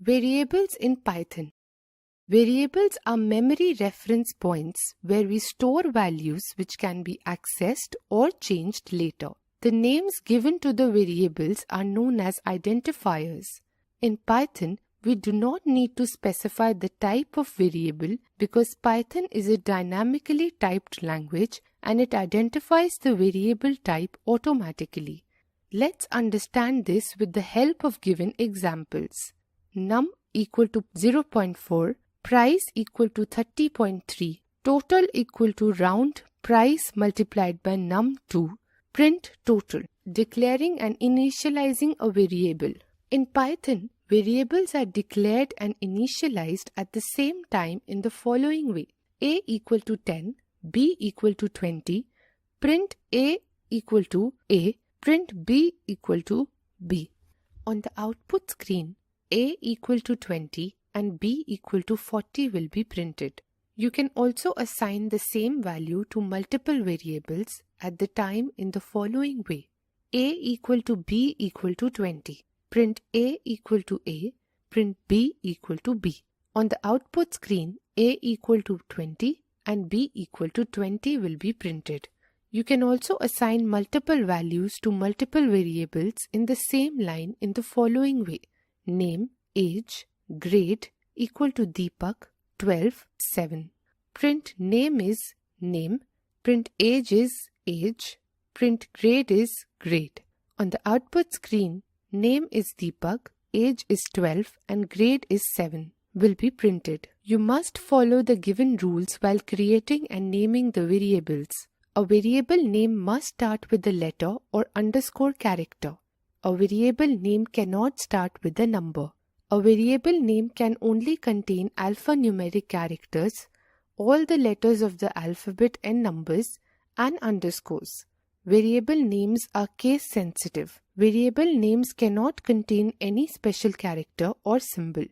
Variables in Python. Variables are memory reference points where we store values which can be accessed or changed later. The names given to the variables are known as identifiers. In Python, we do not need to specify the type of variable because Python is a dynamically typed language and it identifies the variable type automatically. Let's understand this with the help of given examples. Num equal to 0.4, price equal to 30.3, total equal to round price multiplied by num2, print total, declaring and initializing a variable. In Python, variables are declared and initialized at the same time in the following way. A equal to 10, B equal to 20, print A equal to A, print B equal to B. On the output screen, A equal to 20 and B equal to 40 will be printed. You can also assign the same value to multiple variables at the time in the following way. A equal to B equal to 20. Print A equal to A, print B equal to B. On the output screen, A equal to 20 and B equal to 20 will be printed. You can also assign multiple values to multiple variables in the same line in the following way. Name, age, grade equal to Deepak, 12, 7. Print name is name, print age is age, print grade is grade. On the output screen, name is Deepak, age is 12 and grade is 7 will be printed. You must follow the given rules while creating and naming the variables. A variable name must start with the letter or underscore character. A variable name cannot start with a number. A variable name can only contain alphanumeric characters, all the letters of the alphabet and numbers, and underscores. Variable names are case sensitive. Variable names cannot contain any special character or symbol.